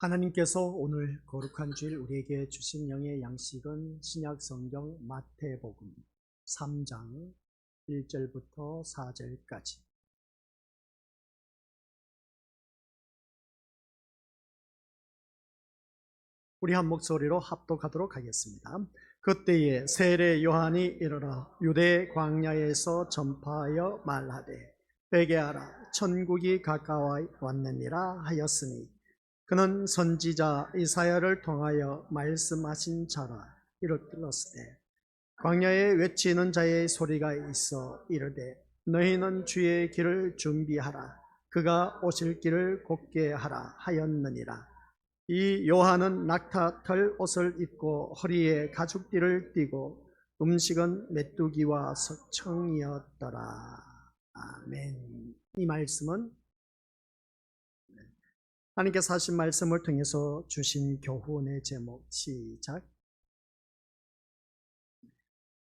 하나님께서 오늘 거룩한 주일 우리에게 주신 영의 양식은 신약 성경 마태복음 3장 1절부터 4절까지. 우리 한 목소리로 합독하도록 하겠습니다. 그때에 세례 요한이 일어나 유대 광야에서 전파하여 말하되 회개하라 천국이 가까워 왔느니라 하였으니 그는 선지자 이사야를 통하여 말씀하신 자라. 이르렀으되 광야에 외치는 자의 소리가 있어 이르되 너희는 주의 길을 준비하라 그가 오실 길을 곧게 하라 하였느니라. 이 요한은 낙타털 옷을 입고 허리에 가죽띠를 띠고 음식은 메뚜기와 석청이었더라. 아멘. 이 말씀은 하나님께서 하신 말씀을 통해서 주신 교훈의 제목. 시작.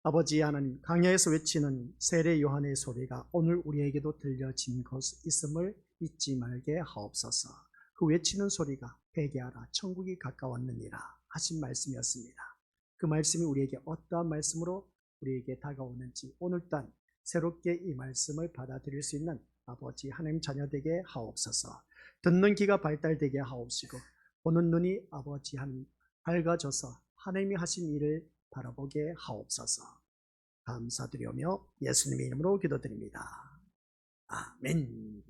아버지 하나님, 광야에서 외치는 세례 요한의 소리가 오늘 우리에게도 들려진 것 있음을 잊지 말게 하옵소서. 그 외치는 소리가 회개하라 천국이 가까웠느니라 하신 말씀이었습니다. 그 말씀이 우리에게 어떠한 말씀으로 우리에게 다가오는지 오늘 단 새롭게 이 말씀을 받아들일 수 있는 아버지 하나님 자녀 되게 하옵소서. 듣는 귀가 발달되게 하옵시고 보는 눈이 아버지 하나님 밝아져서 하나님이 하신 일을 바라보게 하옵소서. 감사드리며 예수님의 이름으로 기도드립니다. 아멘.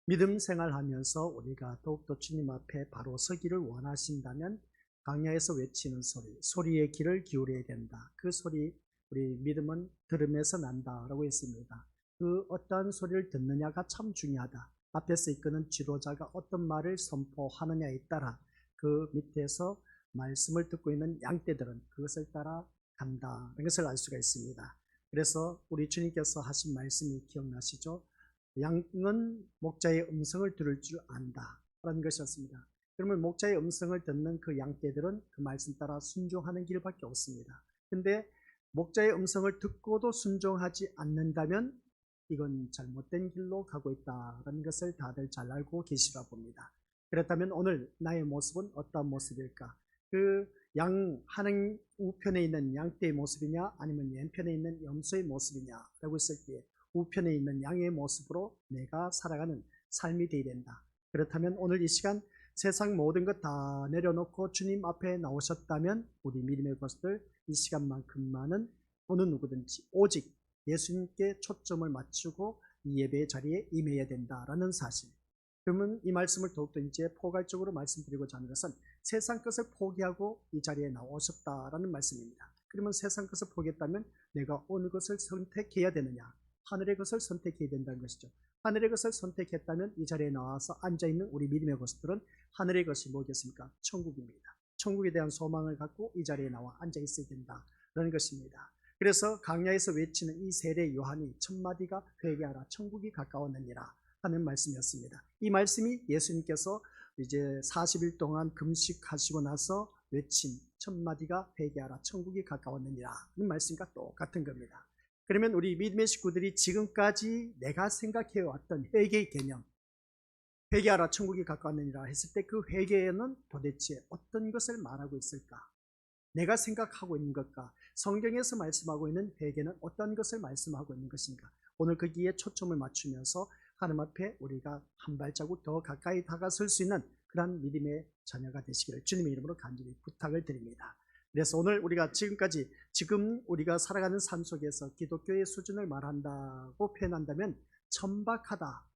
믿음 생활하면서 우리가 더욱더 주님 앞에 바로 서기를 원하신다면 광야에서 외치는 소리의 귀를 기울여야 된다. 그 소리 우리 믿음은 들음에서 난다라고 했습니다. 그 어떠한 소리를 듣느냐가 참 중요하다. 앞에서 이끄는 지도자가 어떤 말을 선포하느냐에 따라 그 밑에서 말씀을 듣고 있는 양떼들은 그것을 따라 간다는 것을 알 수가 있습니다. 그래서 우리 주님께서 하신 말씀이 기억나시죠? 양은 목자의 음성을 들을 줄 안다 라는 것이었습니다. 그러면 목자의 음성을 듣는 그 양떼들은 그 말씀 따라 순종하는 길밖에 없습니다. 근데 목자의 음성을 듣고도 순종하지 않는다면 이건 잘못된 길로 가고 있다는 것을 다들 잘 알고 계시라 봅니다. 그렇다면 오늘 나의 모습은 어떤 모습일까? 그 양 하는 우편에 있는 양떼의 모습이냐 아니면 왼편에 있는 염소의 모습이냐라고 했을 때 우편에 있는 양의 모습으로 내가 살아가는 삶이 되어야 된다. 그렇다면 오늘 이 시간 세상 모든 것 다 내려놓고 주님 앞에 나오셨다면 우리 믿음의 것들 이 시간만큼만은 어느 누구든지 오직 예수님께 초점을 맞추고 이 예배의 자리에 임해야 된다라는 사실. 그러면 이 말씀을 더욱더 이제 포괄적으로 말씀드리고자 하는 것은 세상 것을 포기하고 이 자리에 나오셨다라는 말씀입니다. 그러면 세상 것을 포기했다면 내가 어느 것을 선택해야 되느냐? 하늘의 것을 선택해야 된다는 것이죠. 하늘의 것을 선택했다면 이 자리에 나와서 앉아있는 우리 믿음의 것들은 하늘의 것이 뭐겠습니까? 천국입니다. 천국에 대한 소망을 갖고 이 자리에 나와 앉아있어야 된다라는 것입니다. 그래서 광야에서 외치는 이 세례 요한이 첫 마디가 회개하라 천국이 가까웠느니라 하는 말씀이었습니다. 이 말씀이 예수님께서 이제 40일 동안 금식하시고 나서 외친 첫 마디가 회개하라 천국이 가까웠느니라 하는 말씀과 똑같은 겁니다. 그러면 우리 믿음의 식구들이 지금까지 내가 생각해왔던 회개의 개념, 회개하라 천국이 가까웠느니라 했을 때 그 회개에는 도대체 어떤 것을 말하고 있을까? 내가 생각하고 있는 것과 성경에서 말씀하고 있는 회개는 어떤 것을 말씀하고 있는 것인가? 오늘 거기에 초점을 맞추면서 하나님 앞에 우리가 한 발자국 더 가까이 다가설 수 있는 그런 믿음의 자녀가 되시기를 주님의 이름으로 간절히 부탁을 드립니다. 그래서 오늘 우리가 지금 우리가 살아가는 삶 속에서 기독교의 수준을 말한다고 표현한다면 천박하다.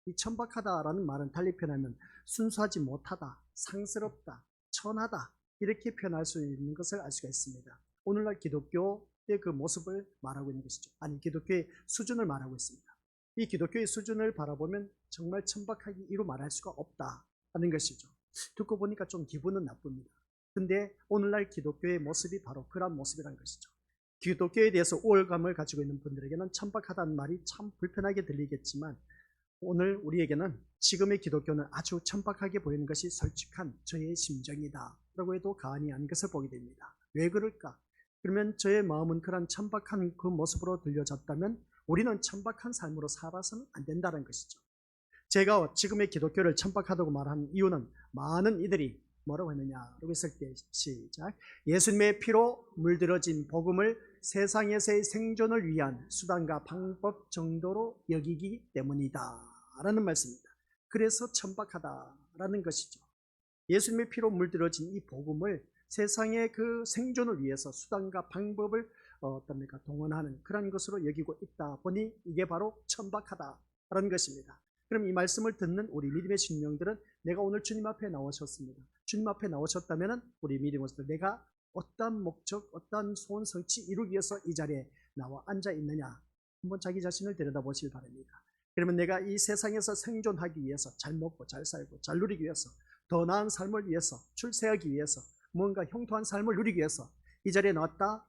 이 천박하다라는 말은 달리 표현하면 순수하지 못하다, 상스럽다, 천하다 이렇게 표현할 수 있는 것을 알 수가 있습니다. 오늘날 기독교의 그 모습을 말하고 있는 것이죠. 아니 기독교의 수준을 말하고 있습니다. 이 기독교의 수준을 바라보면 정말 천박하게 이루 말할 수가 없다는 것이죠. 듣고 보니까 좀 기분은 나쁩니다. 근데 오늘날 기독교의 모습이 바로 그런 모습이라는 것이죠. 기독교에 대해서 우월감을 가지고 있는 분들에게는 천박하다는 말이 참 불편하게 들리겠지만 오늘 우리에게는 지금의 기독교는 아주 천박하게 보이는 것이 솔직한 저의 심정이다 라고 해도 과언이 아닌 것을 보게 됩니다. 왜 그럴까? 그러면 저의 마음은 그런 천박한 그 모습으로 들려졌다면 우리는 천박한 삶으로 살아서는 안 된다는 것이죠. 제가 지금의 기독교를 천박하다고 말하는 이유는 많은 이들이 뭐라고 했느냐라고 했을 때 시작. 예수님의 피로 물들어진 복음을 세상에서의 생존을 위한 수단과 방법 정도로 여기기 때문이다 라는 말씀입니다. 그래서 천박하다라는 것이죠. 예수님의 피로 물들어진 이 복음을 세상의 그 생존을 위해서 수단과 방법을 동원하는 그런 것으로 여기고 있다 보니 이게 바로 천박하다라는 것입니다. 그럼 이 말씀을 듣는 우리 믿음의 신령들은 내가 오늘 주님 앞에 나오셨습니다. 주님 앞에 나오셨다면 우리 믿음으로서 내가 어떠한 목적, 어떠한 소원 성취 이루기 위해서 이 자리에 나와 앉아 있느냐 한번 자기 자신을 들여다보시기 바랍니다. 그러면 내가 이 세상에서 생존하기 위해서 잘 먹고 잘 살고 잘 누리기 위해서 더 나은 삶을 위해서 출세하기 위해서 뭔가 형통한 삶을 누리기 위해서 이 자리에 나왔다.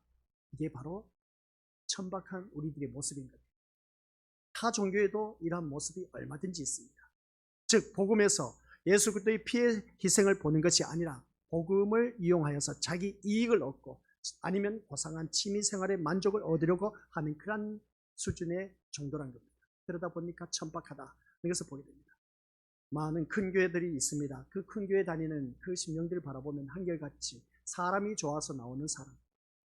이게 바로 천박한 우리들의 모습인 겁니다. 타 종교에도 이러한 모습이 얼마든지 있습니다. 즉 복음에서 예수 그리스도의 피의 희생을 보는 것이 아니라 복음을 이용하여서 자기 이익을 얻고 아니면 고상한 취미생활의 만족을 얻으려고 하는 그런 수준의 정도란 겁니다. 그러다 보니까 천박하다 이것을 보게 됩니다. 많은 큰 교회들이 있습니다. 그 큰 교회 다니는 그 심령들을 바라보면 한결같이 사람이 좋아서 나오는 사람,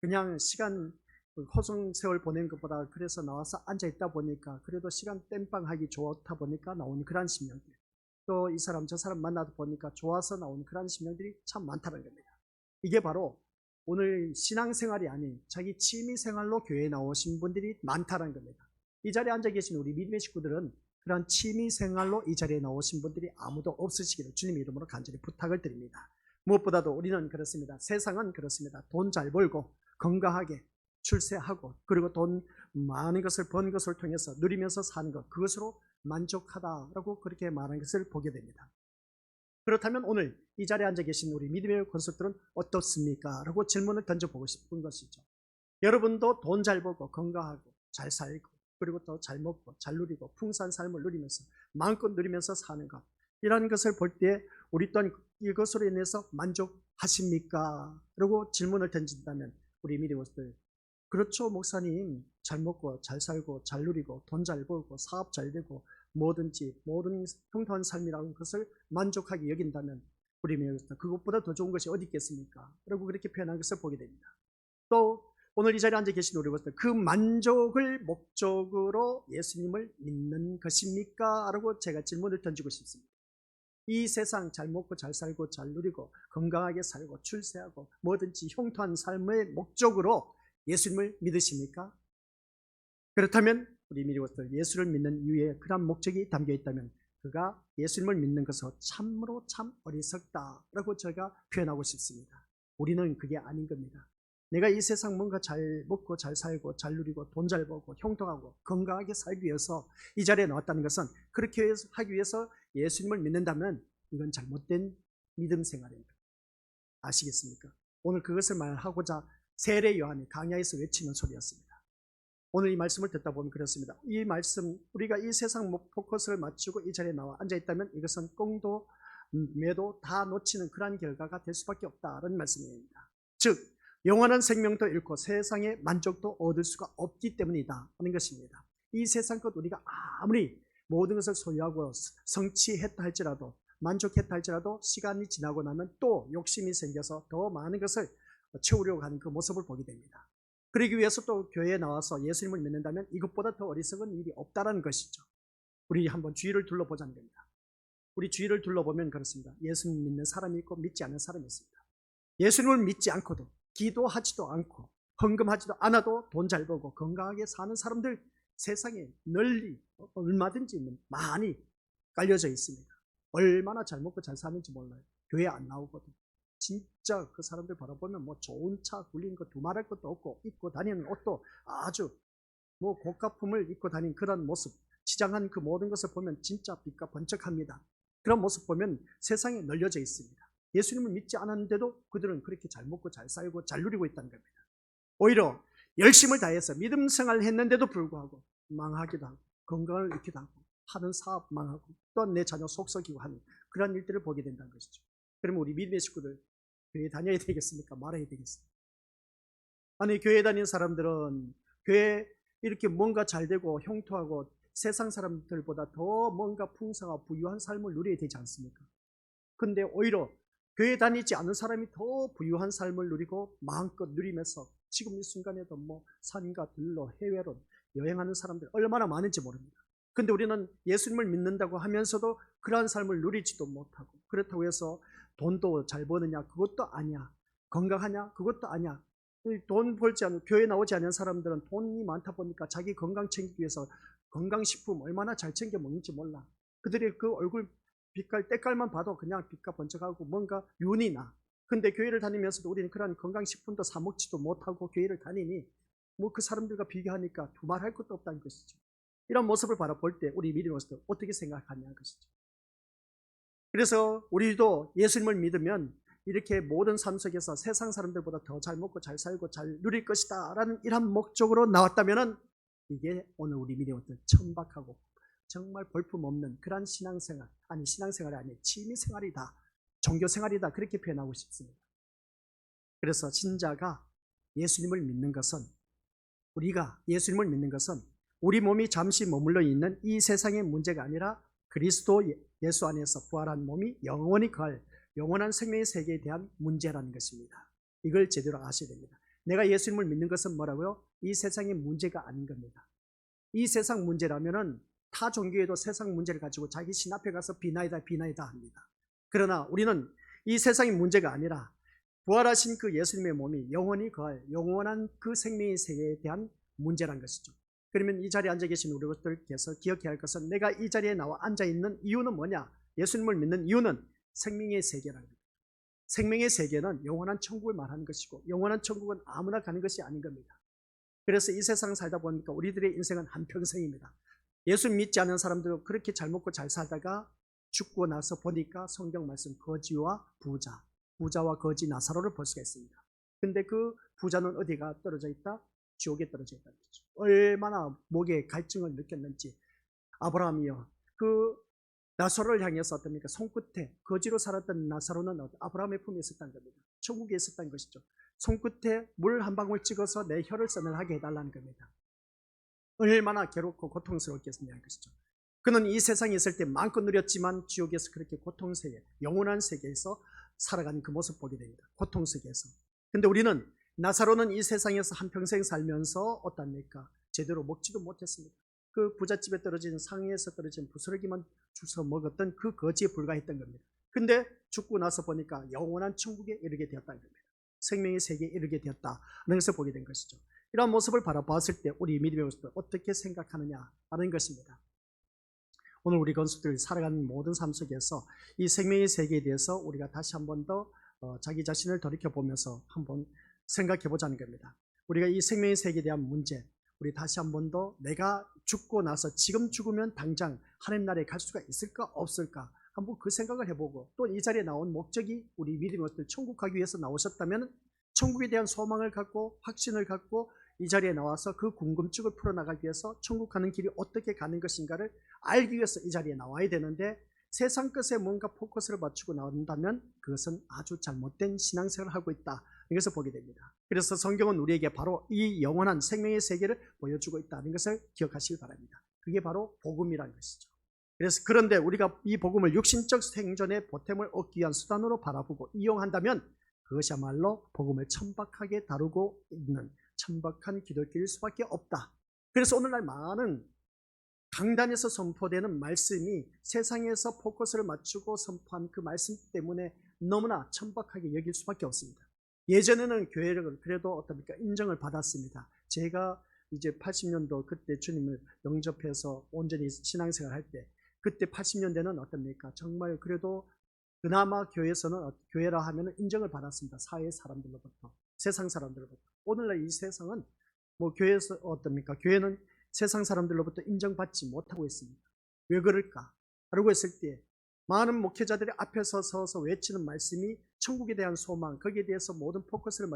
그냥 시간 허송 세월 보낸 것보다 그래서 나와서 앉아있다 보니까 그래도 시간 땜빵하기 좋다 보니까 나오는 그런 심령들, 또 이 사람 저 사람 만나다 보니까 좋아서 나오는 그런 심령들이 참 많다는 겁니다. 이게 바로 오늘 신앙생활이 아닌 자기 취미생활로 교회에 나오신 분들이 많다는 겁니다. 이 자리에 앉아 계신 우리 믿음의 식구들은 그런 취미생활로 이 자리에 나오신 분들이 아무도 없으시기를 주님의 이름으로 간절히 부탁을 드립니다. 무엇보다도 우리는 그렇습니다. 세상은 그렇습니다. 돈 잘 벌고 건강하게 출세하고 그리고 돈 많은 것을 번 것을 통해서 누리면서 사는 것, 그것으로 만족하다라고 그렇게 말하는 것을 보게 됩니다. 그렇다면 오늘 이 자리에 앉아 계신 우리 믿음의 권속들은 어떻습니까? 라고 질문을 던져보고 싶은 것이죠. 여러분도 돈 잘 벌고 건강하고 잘 살고 그리고 또 잘 먹고 잘 누리고 풍성한 삶을 누리면서 마음껏 누리면서 사는 것, 이런 것을 볼 때 우리 또한 이것으로 인해서 만족하십니까? 라고 질문을 던진다면 우리 믿음의 권속들, 그렇죠 목사님, 잘 먹고 잘 살고 잘 누리고 돈 잘 벌고 사업 잘 되고 뭐든지 모든 형통한 삶이라는 것을 만족하게 여긴다면 우리 믿음의 그것보다 더 좋은 것이 어디 있겠습니까? 라고 그렇게 표현한 것을 보게 됩니다. 또 오늘 이 자리에 앉아 계신 우리 것들, 그 만족을 목적으로 예수님을 믿는 것입니까? 라고 제가 질문을 던지고 싶습니다. 이 세상 잘 먹고 잘 살고 잘 누리고 건강하게 살고 출세하고 뭐든지 형통한 삶의 목적으로 예수님을 믿으십니까? 그렇다면 우리 믿음으로서 예수를 믿는 이유에 그런 목적이 담겨 있다면 그가 예수님을 믿는 것은 참으로 참 어리석다라고 제가 표현하고 싶습니다. 우리는 그게 아닌 겁니다. 내가 이 세상 뭔가 잘 먹고 잘 살고 잘 누리고 돈 잘 벌고 형통하고 건강하게 살기 위해서 이 자리에 나왔다는 것은 그렇게 하기 위해서 예수님을 믿는다면 이건 잘못된 믿음 생활입니다. 아시겠습니까? 오늘 그것을 말하고자 세례 요한이 강야에서 외치는 소리였습니다. 오늘 이 말씀을 듣다 보면 그렇습니다. 이 말씀, 우리가 이 세상 포커스를 맞추고 이 자리에 나와 앉아있다면 이것은 꽁도 매도 다 놓치는 그러한 결과가 될 수밖에 없다는 말씀입니다. 즉 영원한 생명도 잃고 세상의 만족도 얻을 수가 없기 때문이다 하는 것입니다. 이 세상 것 우리가 아무리 모든 것을 소유하고 성취했다 할지라도 만족했다 할지라도 시간이 지나고 나면 또 욕심이 생겨서 더 많은 것을 채우려고 하는 그 모습을 보게 됩니다. 그러기 위해서 또 교회에 나와서 예수님을 믿는다면 이것보다 더 어리석은 일이 없다는 것이죠. 우리 한번 주위를 둘러보자는 겁니다. 우리 주위를 둘러보면 그렇습니다. 예수님 믿는 사람이 있고 믿지 않는 사람이 있습니다. 예수님을 믿지 않고도 기도하지도 않고 헌금하지도 않아도 돈 잘 벌고 건강하게 사는 사람들 세상에 널리 얼마든지 많이 깔려져 있습니다. 얼마나 잘 먹고 잘 사는지 몰라요. 교회 안 나오거든. 진짜 그 사람들 바라보면 뭐 좋은 차 굴린 거 두말할 것도 없고 입고 다니는 옷도 아주 뭐 고가품을 입고 다니는 그런 모습, 치장한 그 모든 것을 보면 진짜 빛과 번쩍합니다. 그런 모습 보면 세상에 널려져 있습니다. 예수님을 믿지 않았는데도 그들은 그렇게 잘 먹고 잘 살고 잘 누리고 있다는 겁니다. 오히려 열심을 다해서 믿음 생활을 했는데도 불구하고 망하기도 하고 건강을 잃기도 하고 하는 사업 망하고 또한 내 자녀 속썩이고 하는 그런 일들을 보게 된다는 것이죠. 그러면 우리 믿음의 식구들 교회 다녀야 되겠습니까? 말아야 되겠습니까? 아니 교회 다니는 사람들은 교회 이렇게 뭔가 잘 되고 형통하고 세상 사람들보다 더 뭔가 풍성하고 부유한 삶을 누려야 되지 않습니까? 근데 오히려 교회 다니지 않은 사람이 더 부유한 삶을 누리고 마음껏 누리면서 지금 이 순간에도 뭐 산과 들로 해외로 여행하는 사람들 얼마나 많은지 모릅니다. 근데 우리는 예수님을 믿는다고 하면서도 그러한 삶을 누리지도 못하고, 그렇다고 해서 돈도 잘 버느냐? 그것도 아니야. 건강하냐? 그것도 아니야. 돈 벌지 않은, 교회 나오지 않은 사람들은 돈이 많다 보니까 자기 건강 챙기기 위해서 건강식품 얼마나 잘 챙겨 먹는지 몰라. 그들의 그 얼굴 빛깔, 때깔만 봐도 그냥 빛과 번쩍하고 뭔가 윤이 나. 근데 교회를 다니면서도 우리는 그런 건강식품도 사 먹지도 못하고 교회를 다니니 뭐 그 사람들과 비교하니까 두말할 것도 없다는 것이죠. 이런 모습을 바라볼 때 우리 믿음으로서 어떻게 생각하냐는 것이죠. 그래서 우리도 예수님을 믿으면 이렇게 모든 삶 속에서 세상 사람들보다 더 잘 먹고 잘 살고 잘 누릴 것이다 라는 이런 목적으로 나왔다면 이게 오늘 우리 믿음으로서 천박하고 정말 볼품없는 그런 신앙생활, 아니 신앙생활이 아니 취미생활이다, 종교생활이다, 그렇게 표현하고 싶습니다. 그래서 신자가 예수님을 믿는 것은, 우리가 예수님을 믿는 것은 우리 몸이 잠시 머물러 있는 이 세상의 문제가 아니라 그리스도 예수 안에서 부활한 몸이 영원히 걸 영원한 생명의 세계에 대한 문제라는 것입니다. 이걸 제대로 아셔야 됩니다. 내가 예수님을 믿는 것은 뭐라고요? 이 세상의 문제가 아닌 겁니다. 이 세상 문제라면은 타 종교에도 세상 문제를 가지고 자기 신 앞에 가서 비나이다 비나이다 합니다. 그러나 우리는 이 세상의 문제가 아니라 부활하신 그 예수님의 몸이 영원히 걸 영원한 그 생명의 세계에 대한 문제란 것이죠. 그러면 이 자리에 앉아 계신 우리들께서 기억해야 할 것은, 내가 이 자리에 나와 앉아 있는 이유는 뭐냐? 예수님을 믿는 이유는 생명의 세계라는 겁니다. 생명의 세계는 영원한 천국을 말하는 것이고, 영원한 천국은 아무나 가는 것이 아닌 겁니다. 그래서 이 세상 살다 보니까 우리들의 인생은 한평생입니다. 예수 믿지 않는 사람들은 그렇게 잘 먹고 잘 살다가 죽고 나서 보니까 성경 말씀 거지와 부자, 부자와 거지 나사로를 볼 수가 있습니다. 근데 그 부자는 어디가 떨어져 있다? 지옥에 떨어져 있다는 거죠. 얼마나 목에 갈증을 느꼈는지. 아브라함이요, 그 나사로를 향해서 어떻습니까? 손끝에 거지로 살았던 나사로는 아브라함의 품에 있었다는 겁니다. 천국에 있었다는 것이죠. 손끝에 물 한 방울 찍어서 내 혀를 서늘하게 해달라는 겁니다. 얼마나 괴롭고 고통스럽겠느냐는 것이죠. 그는 이 세상에 있을 때 마음껏 누렸지만 지옥에서 그렇게 고통세계, 영원한 세계에서 살아가는 그 모습 보게 됩니다. 고통세계에서. 근데 우리는, 나사로는 이 세상에서 한평생 살면서 어떻습니까? 제대로 먹지도 못했습니다. 그 부잣집에 떨어진, 상에서 떨어진 부스러기만 주워 먹었던 그 거지에 불과했던 겁니다. 근데 죽고 나서 보니까 영원한 천국에 이르게 되었다는 겁니다. 생명의 세계에 이르게 되었다는 것을 보게 된 것이죠. 이런 모습을 바라봤을 때 우리 믿음으로서 어떻게 생각하느냐 하는 것입니다. 오늘 우리 건수들 살아가는 모든 삶 속에서 이 생명의 세계에 대해서 우리가 다시 한 번 더 자기 자신을 돌이켜보면서 한번 생각해보자는 겁니다. 우리가 이 생명의 세계에 대한 문제, 우리 다시 한 번 더 내가 죽고 나서 지금 죽으면 당장 하나님 나라에 갈 수가 있을까 없을까 한번 그 생각을 해보고, 또 이 자리에 나온 목적이 우리 믿음으로서 천국 가기 위해서 나오셨다면 천국에 대한 소망을 갖고 확신을 갖고 이 자리에 나와서 그 궁금증을 풀어나가기 위해서 천국 가는 길이 어떻게 가는 것인가를 알기 위해서 이 자리에 나와야 되는데, 세상 것에 뭔가 포커스를 맞추고 나온다면 그것은 아주 잘못된 신앙생활을 하고 있다, 이것을 보게 됩니다. 그래서 성경은 우리에게 바로 이 영원한 생명의 세계를 보여주고 있다는 것을 기억하시기 바랍니다. 그게 바로 복음이라는 것이죠. 그래서 그런데 우리가 이 복음을 육신적 생존의 보탬을 얻기 위한 수단으로 바라보고 이용한다면 그것이야말로 복음을 천박하게 다루고 있는 천박한 기독교일 수밖에 없다. 그래서 오늘날 많은 강단에서 선포되는 말씀이 세상에서 포커스를 맞추고 선포한 그 말씀 때문에 너무나 천박하게 여길 수밖에 없습니다. 예전에는 교회를 그래도 어떻습니까? 인정을 받았습니다. 제가 이제 80년도 그때 주님을 영접해서 온전히 신앙생활 할 때, 그때 80년대는 어떻습니까? 정말 그래도 그나마 교회에서는, 교회라 하면 인정을 받았습니다. 사회 사람들로부터, 세상 사람들로부터. 오늘날 이 세상은 뭐 교회에서 어떻습니까? 교회는 세상 사람들로부터 인정받지 못하고 있습니다. 왜 그럴까? 라고 했을 때 많은 목회자들이 앞에 서서 외치는 말씀이 천국에 대한 소망, 거기에 대해서 모든 포커스를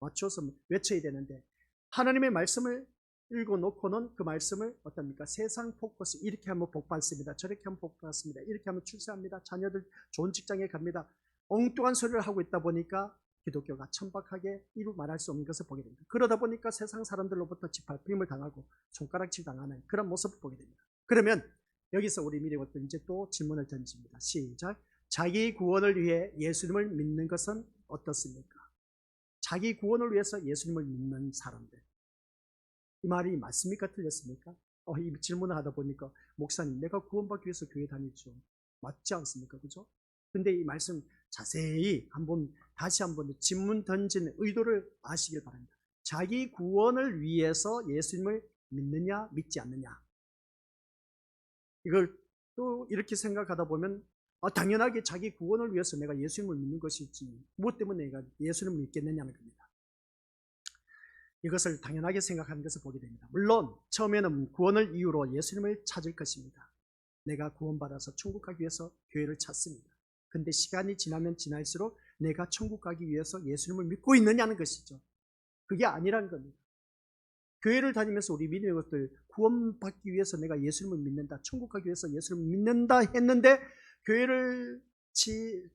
맞춰서 외쳐야 되는데, 하나님의 말씀을 읽어놓고는 그 말씀을 어떻습니까? 세상 포커스, 이렇게 하면 복 받습니다, 저렇게 하면 복 받습니다, 이렇게 하면 출세합니다, 자녀들 좋은 직장에 갑니다, 엉뚱한 소리를 하고 있다 보니까 기독교가 천박하게 이루 말할 수 없는 것을 보게 됩니다. 그러다 보니까 세상 사람들로부터 짓밟힘을 당하고 손가락질 당하는 그런 모습을 보게 됩니다. 그러면 여기서 우리 미리 이제 또 질문을 던집니다. 시작. 자기 구원을 위해 예수님을 믿는 것은 어떻습니까? 자기 구원을 위해서 예수님을 믿는 사람들. 이 말이 맞습니까? 틀렸습니까? 이 질문을 하다 보니까 목사님, 내가 구원받기 위해서 교회 다니죠. 맞지 않습니까? 그죠? 근데 이 말씀 자세히 다시 한번 질문 던지는 의도를 아시길 바랍니다. 자기 구원을 위해서 예수님을 믿느냐, 믿지 않느냐. 이걸 또 이렇게 생각하다 보면 당연하게 자기 구원을 위해서 내가 예수님을 믿는 것이지 무엇 때문에 내가 예수님을 믿겠느냐는 겁니다. 이것을 당연하게 생각하는 것을 보게 됩니다. 물론 처음에는 구원을 이유로 예수님을 찾을 것입니다. 내가 구원받아서 천국 가기 위해서 교회를 찾습니다. 근데 시간이 지나면 지날수록 내가 천국 가기 위해서 예수님을 믿고 있느냐는 것이죠. 그게 아니라는 겁니다. 교회를 다니면서 우리 믿음의 것들 구원받기 위해서 내가 예수님을 믿는다, 천국 가기 위해서 예수님을 믿는다 했는데 교회를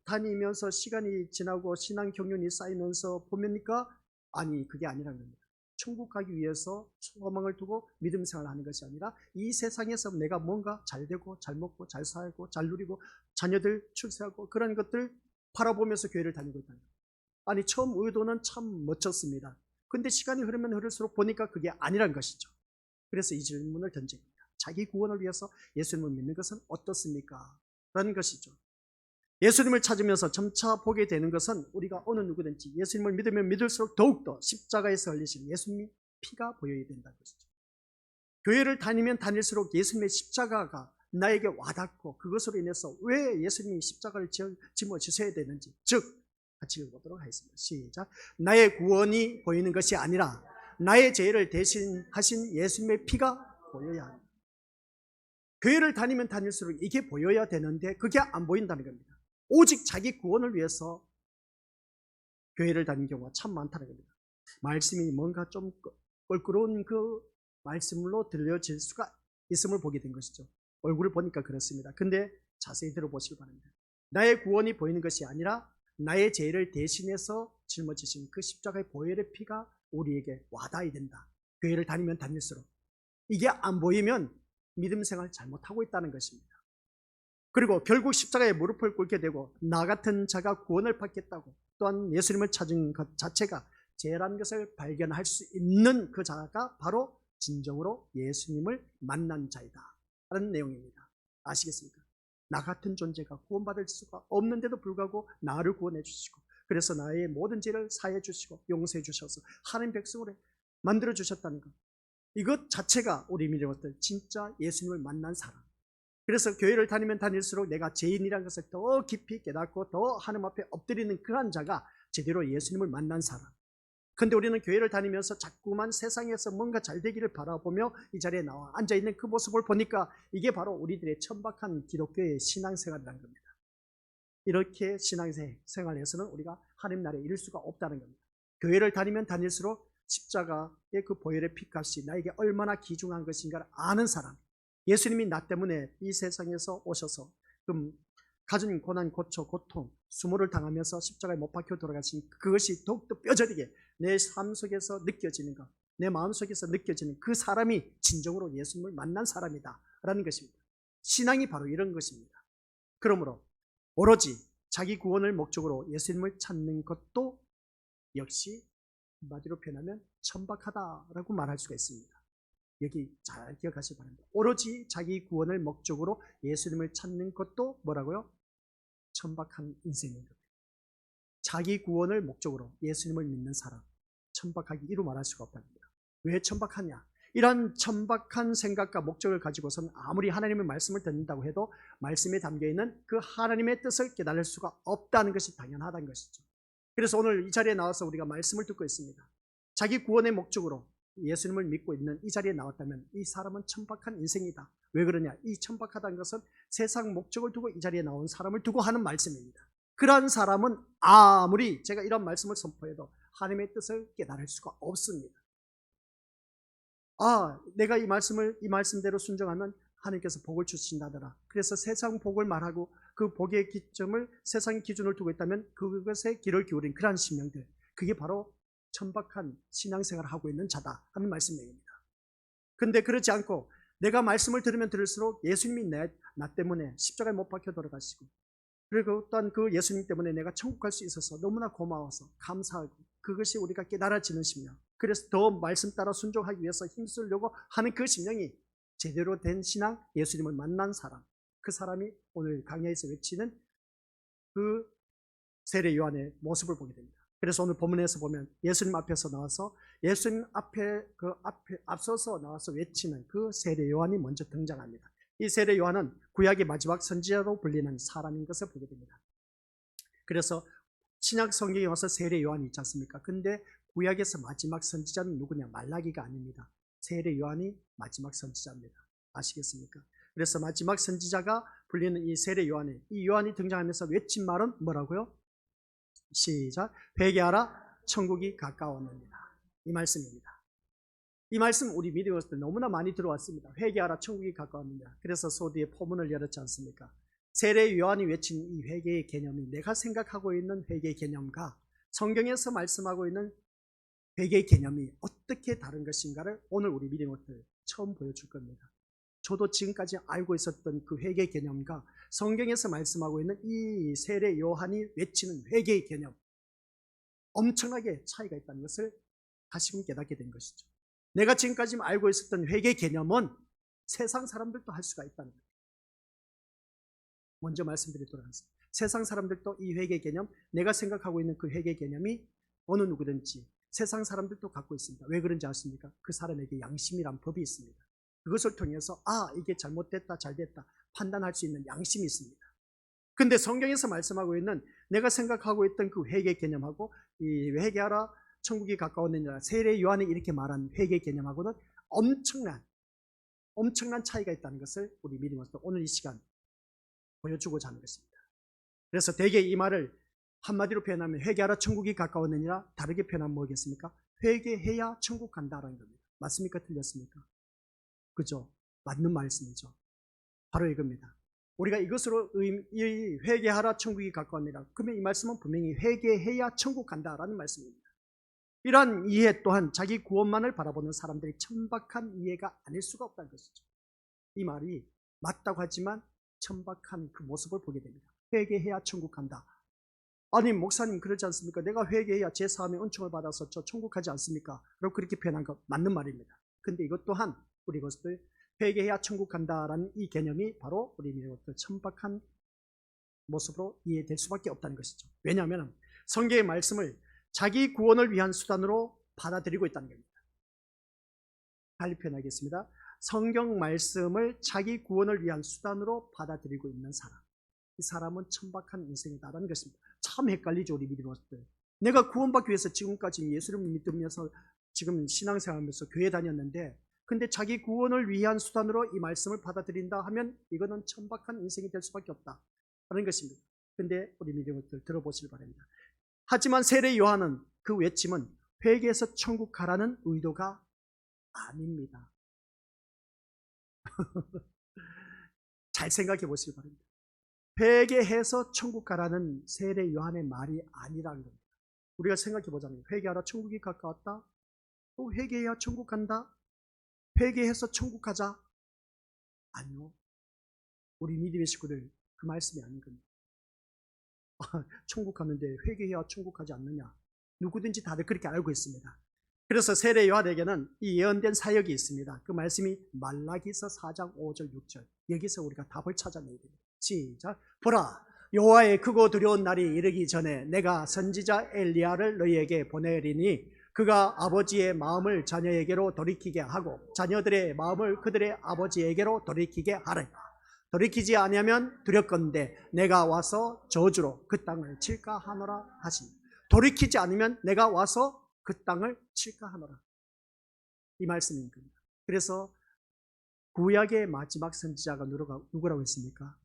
다니면서 시간이 지나고 신앙 경륜이 쌓이면서 보니까 아니, 그게 아니라는 겁니다. 천국 가기 위해서 소망을 두고 믿음 생활을 하는 것이 아니라 이 세상에서 내가 뭔가 잘 되고 잘 먹고 잘 살고 잘 누리고 자녀들 출세하고 그런 것들 바라보면서 교회를 다니고 있다는 거예요. 아니, 처음 의도는 참 멋졌습니다. 근데 시간이 흐르면 흐를수록 보니까 그게 아니란 것이죠. 그래서 이 질문을 던집니다. 자기 구원을 위해서 예수님을 믿는 것은 어떻습니까? 라는 것이죠. 예수님을 찾으면서 점차 보게 되는 것은 우리가 어느 누구든지 예수님을 믿으면 믿을수록 더욱더 십자가에서 흘리신 예수님의 피가 보여야 된다는 것이죠. 교회를 다니면 다닐수록 예수님의 십자가가 나에게 와닿고 그것으로 인해서 왜 예수님이 십자가를 짊어지셔야 되는지, 즉 같이 읽어보도록 하겠습니다. 시작. 나의 구원이 보이는 것이 아니라 나의 죄를 대신하신 예수님의 피가 보여야 합니다. 교회를 다니면 다닐수록 이게 보여야 되는데 그게 안 보인다는 겁니다. 오직 자기 구원을 위해서 교회를 다니는 경우가 참 많다는 겁니다. 말씀이 뭔가 좀 껄끄러운 그 말씀으로 들려질 수가 있음을 보게 된 것이죠. 얼굴을 보니까 그렇습니다. 근데 자세히 들어보시기 바랍니다. 나의 구원이 보이는 것이 아니라 나의 죄를 대신해서 짊어지신 그 십자가의 보혈의 피가 우리에게 와닿아야 된다. 교회를 다니면 다닐수록 이게 안 보이면 믿음 생활 잘못하고 있다는 것입니다. 그리고 결국 십자가에 무릎을 꿇게 되고 나 같은 자가 구원을 받겠다고 또한 예수님을 찾은 것 자체가 죄라는 것을 발견할 수 있는 그 자가 바로 진정으로 예수님을 만난 자이다 라는 내용입니다. 아시겠습니까? 나 같은 존재가 구원받을 수가 없는데도 불구하고 나를 구원해 주시고 그래서 나의 모든 죄를 사해 주시고 용서해 주셔서 하나님 백성으로 만들어 주셨다는 것, 이것 자체가 우리 믿음의 것들 진짜 예수님을 만난 사람. 그래서 교회를 다니면 다닐수록 내가 죄인이라는 것을 더 깊이 깨닫고 더 하나님 앞에 엎드리는 그런 자가 제대로 예수님을 만난 사람. 근데 우리는 교회를 다니면서 자꾸만 세상에서 뭔가 잘 되기를 바라보며 이 자리에 나와 앉아있는 그 모습을 보니까 이게 바로 우리들의 천박한 기독교의 신앙생활이라는 겁니다. 이렇게 신앙생활에서는 우리가 하나님 나라에 이를 수가 없다는 겁니다. 교회를 다니면 다닐수록 십자가의 그 보혈의 피값이 나에게 얼마나 귀중한 것인가를 아는 사람, 예수님이 나 때문에 이 세상에서 오셔서 가진 고난, 고초, 고통, 수모를 당하면서 십자가에 못 박혀 돌아가신 그것이 더욱더 뼈저리게 내 삶 속에서 느껴지는 것, 내 마음 속에서 느껴지는 그 사람이 진정으로 예수님을 만난 사람이다 라는 것입니다. 신앙이 바로 이런 것입니다. 그러므로 오로지 자기 구원을 목적으로 예수님을 찾는 것도 역시 한마디로 표현하면 천박하다라고 말할 수가 있습니다. 여기 잘 기억하시기 바랍니다. 오로지 자기 구원을 목적으로 예수님을 찾는 것도 뭐라고요? 천박한 인생인 겁니다. 자기 구원을 목적으로 예수님을 믿는 사람, 천박하기 이루 말할 수가 없답니다. 왜 천박하냐? 이런 천박한 생각과 목적을 가지고서는 아무리 하나님의 말씀을 듣는다고 해도 말씀에 담겨있는 그 하나님의 뜻을 깨달을 수가 없다는 것이 당연하다는 것이죠. 그래서 오늘 이 자리에 나와서 우리가 말씀을 듣고 있습니다. 자기 구원의 목적으로 예수님을 믿고 있는 이 자리에 나왔다면 이 사람은 천박한 인생이다. 왜 그러냐? 이 천박하다는 것은 세상 목적을 두고 이 자리에 나온 사람을 두고 하는 말씀입니다. 그러한 사람은 아무리 제가 이런 말씀을 선포해도 하나님의 뜻을 깨달을 수가 없습니다. 내가 이 말씀대로 순종하면 하나님께서 복을 주신다더라. 그래서 세상 복을 말하고 그 복의 기점을 세상의 기준을 두고 있다면 그것에 귀를 기울인 그러한 심령들, 그게 바로 천박한 신앙생활을 하고 있는 자다 하는 말씀입니다. 근데 그렇지 않고 내가 말씀을 들으면 들을수록 예수님이 나 때문에 십자가에 못 박혀 돌아가시고, 그리고 또한 그 예수님 때문에 내가 천국 갈 수 있어서 너무나 고마워서 감사하고, 그것이 우리가 깨달아지는 심령, 그래서 더 말씀 따라 순종하기 위해서 힘쓰려고 하는 그 심령이 제대로 된 신앙, 예수님을 만난 사람, 그 사람이 오늘 강야에서 외치는 그 세례 요한의 모습을 보게 됩니다. 그래서 오늘 본문에서 보면 예수님 앞에서 나와서 예수님 앞에 앞서서 나와서 외치는 그 세례 요한이 먼저 등장합니다. 이 세례 요한은 구약의 마지막 선지자로 불리는 사람인 것을 보게 됩니다. 그래서 신약 성경에 와서 세례 요한이 있지 않습니까? 근데 구약에서 마지막 선지자는 누구냐? 말라기가 아닙니다. 세례 요한이 마지막 선지자입니다. 아시겠습니까? 그래서 마지막 선지자가 불리는 이 세례 요한이, 이 요한이 등장하면서 외친 말은 뭐라고요? 시작. 회개하라, 천국이 가까웠느니라. 이 말씀입니다. 이 말씀 우리 믿음으로서 너무나 많이 들어왔습니다. 회개하라, 천국이 가까웠느니라. 그래서 소디의 포문을 열었지 않습니까? 세례 요한이 외친 이 회개의 개념이 내가 생각하고 있는 회개의 개념과 성경에서 말씀하고 있는 회개의 개념이 어떻게 다른 것인가를 오늘 우리 믿음으로서 처음 보여줄 겁니다. 저도 지금까지 알고 있었던 그 회개의 개념과 성경에서 말씀하고 있는 이 세례 요한이 외치는 회개의 개념, 엄청나게 차이가 있다는 것을 다시금 깨닫게 된 것이죠. 내가 지금까지 알고 있었던 회개의 개념은 세상 사람들도 할 수가 있다는 거예요. 먼저 말씀드리도록 하겠습니다. 세상 사람들도 이 회개의 개념, 내가 생각하고 있는 그 회개의 개념이 어느 누구든지 세상 사람들도 갖고 있습니다. 왜 그런지 아십니까? 그 사람에게 양심이란 법이 있습니다. 그것을 통해서 이게 잘못됐다, 잘됐다 판단할 수 있는 양심이 있습니다. 근데 성경에서 말씀하고 있는 내가 생각하고 있던 그 회개 개념하고 이 회개하라 천국이 가까웠느니라 세례 요한이 이렇게 말한 회개 개념하고는 엄청난 차이가 있다는 것을 우리 믿음으로써 오늘 이 시간 보여주고자 하는 것입니다. 그래서 대개 이 말을 한마디로 표현하면 회개하라 천국이 가까웠느니라, 다르게 표현하면 뭐겠습니까? 회개해야 천국 간다라는 겁니다. 맞습니까? 틀렸습니까? 그죠? 맞는 말씀이죠. 바로 이겁니다. 우리가 이것으로 회개하라 천국이 가까웠느니라, 그러면 이 말씀은 분명히 회개해야 천국 간다라는 말씀입니다. 이러한 이해 또한 자기 구원만을 바라보는 사람들이 천박한 이해가 아닐 수가 없다는 것이죠. 이 말이 맞다고 하지만 천박한 그 모습을 보게 됩니다. 회개해야 천국 간다. 아니 목사님 그러지 않습니까? 내가 회개해야 제사함의 은총을 받아서 저 천국 가지 않습니까? 그리고 그렇게 표현한 거 맞는 말입니다. 근데 이것 또한 우리 것들 회개해야 천국 간다라는 이 개념이 바로 우리 믿음으로부터 천박한 모습으로 이해될 수밖에 없다는 것이죠. 왜냐하면 성경의 말씀을 자기 구원을 위한 수단으로 받아들이고 있다는 겁니다. 달리 표현하겠습니다. 성경 말씀을 자기 구원을 위한 수단으로 받아들이고 있는 사람, 이 사람은 천박한 인생이다라는 것입니다. 참 헷갈리죠, 우리 믿음으로서들. 내가 구원받기 위해서 지금까지 예수를 믿으면서 지금 신앙생활하면서 교회 다녔는데, 근데 자기 구원을 위한 수단으로 이 말씀을 받아들인다 하면 이거는 천박한 인생이 될 수밖에 없다라는 것입니다. 근데 우리 믿음으로서들 들어보시기 바랍니다. 하지만 세례 요한은 그 외침은 회개해서 천국 가라는 의도가 아닙니다. 잘 생각해 보시기 바랍니다. 회개해서 천국 가라는 세례 요한의 말이 아니라는 겁니다. 우리가 생각해 보자면 회개하라 천국이 가까웠다. 또 회개해야 천국 간다. 회개해서 천국 가자. 아니요. 우리 믿음의 식구들 그 말씀이 아닌 겁니다. 천국 가는데 회개해야 천국 가지 않느냐. 누구든지 다들 그렇게 알고 있습니다. 그래서 세례 요한에게는 이 예언된 사역이 있습니다. 그 말씀이 말라기서 4장 5절 6절. 여기서 우리가 답을 찾아내야 됩니다. 시작. 보라, 여호와의 크고 두려운 날이 이르기 전에 내가 선지자 엘리야를 너희에게 보내리니 그가 아버지의 마음을 자녀에게로 돌이키게 하고 자녀들의 마음을 그들의 아버지에게로 돌이키게 하리라. 돌이키지 아니하면 두렵건대 내가 와서 저주로 그 땅을 칠까 하노라 하시니, 돌이키지 않으면 내가 와서 그 땅을 칠까 하노라, 이 말씀인 겁니다. 그래서 구약의 마지막 선지자가 누구라고 했습니까?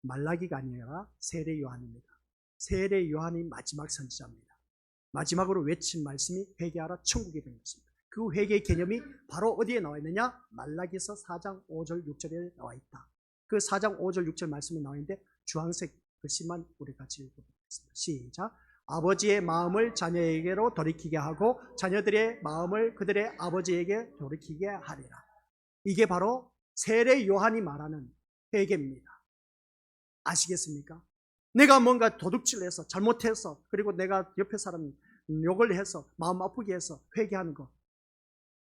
말라기가 아니라 세례 요한입니다. 세례 요한이 마지막 선지자입니다. 마지막으로 외친 말씀이 회개하라 천국이 된 것입니다. 그 회개의 개념이 바로 어디에 나와 있느냐? 말라기서 4장 5절 6절에 나와 있다. 그 4장 5절 6절 말씀이 나와 있는데 주황색 글씨만 우리 같이 읽어보겠습니다. 시작. 아버지의 마음을 자녀에게로 돌이키게 하고 자녀들의 마음을 그들의 아버지에게 돌이키게 하리라. 이게 바로 세례 요한이 말하는 회개입니다. 아시겠습니까? 내가 뭔가 도둑질해서 잘못해서 그리고 내가 옆에 사람 욕을 해서 마음 아프게 해서 회개하는 것,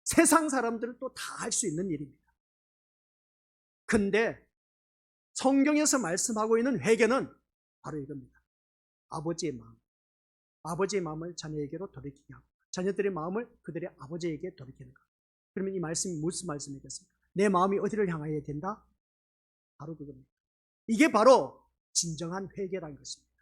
세상 사람들은 또 다 할 수 있는 일입니다. 근데 성경에서 말씀하고 있는 회개는 바로 이겁니다. 아버지의 마음, 아버지의 마음을 자녀에게로 돌이키게 하고 자녀들의 마음을 그들의 아버지에게 돌이키는 것. 그러면 이 말씀이 무슨 말씀이겠습니까? 내 마음이 어디를 향해야 된다? 바로 그겁니다. 이게 바로 진정한 회개라는 것입니다.